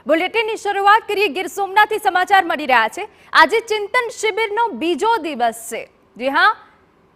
બુલેટિનની શરૂઆત કરીએ ગીર સોમનાથથી સમાચાર મળી રહ્યા છે। આજે ચિંતન શિબિરનો બીજો દિવસ છે। જી હા,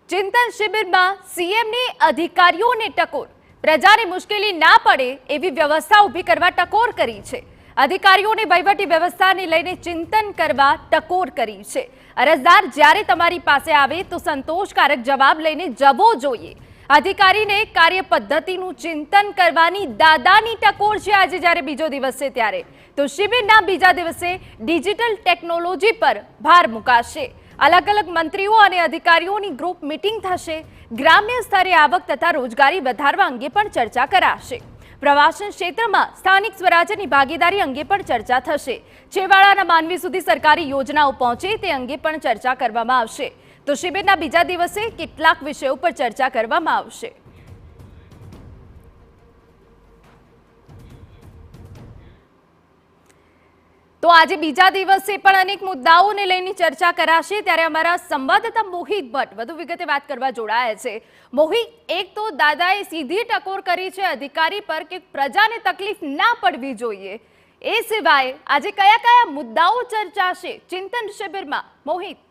ચિંતન શિબિરમાં સીએમની અધિકારીઓને ટકોર, પ્રજાને મુશ્કેલી ના પડે એવી વ્યવસ્થા ઊભી કરવા ટકોર કરી છે। અધિકારીઓને વહીવટી વ્યવસ્થાને લઈને ચિંતન કરવા ટકોર કરી છે। અરજદાર જ્યારે તમારી પાસે આવે તો સંતોષકારક જવાબ લઈને જવો જોઈએ। અધિકારીને કાર્ય પદ્ધતિનું ચિંતન કરવાની દાદાની ટકોર છે। આજે જ્યારે બીજો દિવસ છે ત્યારે તો શિબિરના બીજા દિવસે ડિજિટલ ટેકનોલોજી પર ભાર મુકાશે। અલગ અલગ મંત્રીઓ અને અધિકારીઓની ગ્રુપ મીટિંગ થશે। ગ્રામ્ય સ્તરે આવક તથા રોજગારી વધારવા અંગે પણ ચર્ચા કરાશે। પ્રવાસન ક્ષેત્રમાં સ્થાનિક સ્વરાજ્યની ભાગીદારી અંગે પણ ચર્ચા થશે। છેવાડાના માનવી સુધી સરકારી યોજનાઓ પહોંચે તે અંગે પણ ચર્ચા કરવામાં આવશે। તો શિબિરના બીજા દિવસે કેટલાક વિષયો પર ચર્ચા કરવામાં આવશે। તો આજે બીજા દિવસે પણ અનેક મુદ્દાઓને લઈને ચર્ચા કરાશે। ત્યારે અમારા સંવાદદાતા મોહિત ભટ્ટ વધુ વિગતે વાત કરવા જોડાયા છે। મોહિત, એક તો દાદાએ સીધી ટકોર કરી છે અધિકારી પર કે પ્રજાને તકલીફ ના પડવી જોઈએ, એ સિવાય આજે કયા કયા મુદ્દાઓ ચર્ચાશે ચિંતન શિબિરમાં? મોહિત,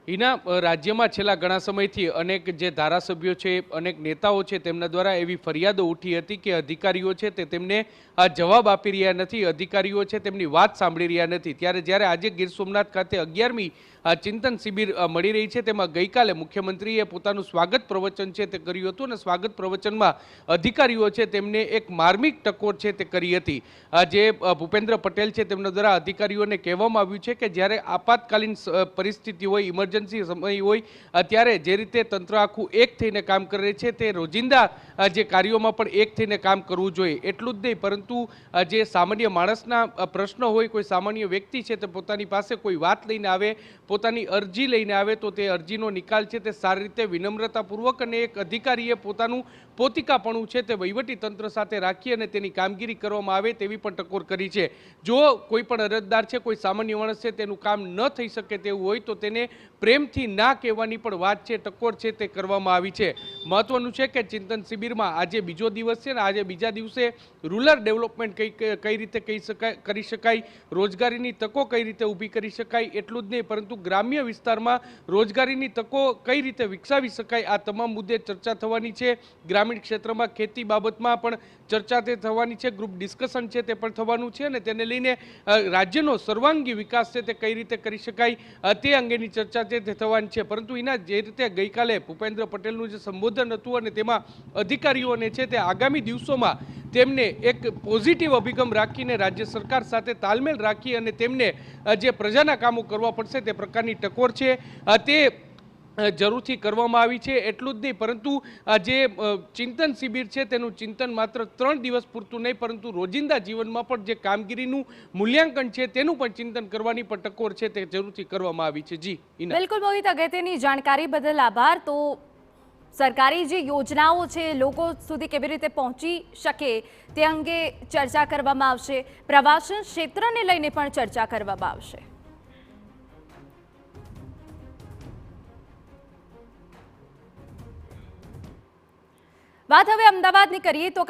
એના રાજ્યમાં છેલ્લા ઘણા સમયથી અનેક જે ધારાસભ્યો છે, અનેક નેતાઓ છે, તેમના દ્વારા એવી ફરિયાદો ઉઠી હતી કે અધિકારીઓ છે તે તેમને જવાબ આપી રહ્યા નથી, અધિકારીઓ છે તેમની વાત સાંભળી રહ્યા નથી। ત્યારે જ્યારે આજે ગીર સોમનાથ ખાતે 11મી ચિંતન શિબિર મળી રહી છે, તેમાં ગઈકાલે મુખ્યમંત્રીએ પોતાનું સ્વાગત પ્રવચન છે તે કર્યું હતું અને સ્વાગત પ્રવચનમાં અધિકારીઓ છે તેમને એક માર્મિક ટકોર છે તે કરી હતી। જે ભૂપેન્દ્ર પટેલ છે તેમના દ્વારા અધિકારીઓને કહેવામાં આવ્યું છે કે જ્યારે આપાતકાલીન પરિસ્થિતિ હોય, ઇમરજન્સી સમય હોય, ત્યારે જે રીતે તંત્ર આખું એક થઈને કામ કરે છે તે રોજિંદા જે કાર્યોમાં પણ એક થઈને કામ કરવું જોઈએ। એટલું જ નહીં, પરંતુ જે સામાન્ય માણસના પ્રશ્નો હોય, કોઈ સામાન્ય વ્યક્તિ છે તે પોતાની પાસે કોઈ વાત લઈને આવે, પોતાની અરજી લઈને આવે તો તે અરજીનો નિકાલ છે તે સારી રીતે વિનમ્રતાપૂર્વક અને એક અધિકારીએ પોતાનું પોતિકાપણું છે તે વહીવટી તંત્ર સાથે રાખી અને તેની કામગીરી કરવામાં આવે તેવી પણ ટકોર કરી છે। જો કોઈ પણ અરજદાર છે, કોઈ સામાન્ય માણસ છે, તેનું કામ ન થઈ શકે તેવું હોય તો તેને પ્રેમથી ના કહેવાની પણ વાત છે, ટકોર છે તે કરવામાં આવી છે। મહત્વનું છે કે ચિંતન શિબિરમાં આજે બીજો દિવસ છે ને આજે બીજા દિવસે રૂરલ ડેવલપમેન્ટ કઈ રીતે કરી શકાય, રોજગારીની તકો કઈ રીતે ઊભી કરી શકાય, એટલું જ નહીં પરંતુ ગ્રામ્ય વિસ્તારમાં રોજગારીની તકો કઈ રીતે વિકસાવી શકાય, આ તમામ મુદ્દે ચર્ચા થવાની છે। ગ્રામીણ ક્ષેત્રમાં ખેતી બાબતમાં પણ ચર્ચા તે થવાની છે, ગ્રુપ ડિસ્કશન છે તે પણ થવાનું છે અને તેને લઈને રાજ્યનો સર્વાંગી વિકાસ છે તે કઈ રીતે કરી શકાય તે અંગેની ચર્ચા છે તે થવાની છે। પરંતુ એના જે રીતે ગઈકાલે ભૂપેન્દ્ર પટેલનું જે સંબોધન હતું અને તેમાં અધિકારીઓને છે તે આગામી દિવસોમાં તેમને એક પોઝિટિવ અભિગમ રાખીને રાજ્ય સરકાર સાથે તાલમેલ રાખી અને તેમને જે પ્રજાના કામો કરવા પડશે તે પ્રકારની ટકોર છે તે જરૂરથી કરવામાં આવી છે। એટલું જ નહીં, પરંતુ જે ચિંતન શિબિર છે તેનું ચિંતન માત્ર 3 દિવસ પૂરતું નહીં પરંતુ રોજિંદા જીવનમાં પણ જે કામગીરીનું મૂલ્યાંકન છે તેનું પણ ચિંતન કરવાની પણ ટકોર છે તે જરૂરથી કરવામાં આવી છે। જી બિલકુલ મોહિત, અગત્યની જાણકારી બદલ આભાર। તો સરકારી જે યોજનાઓ છે લોકો સુધી કેવી રીતે પહોંચી શકે તે અંગે ચર્ચા કરવામાં આવશે। પ્રવાસન ક્ષેત્રને લઈને પણ ચર્ચા કરવામાં આવશે। વાત હવે અમદાવાદની કરીએ તો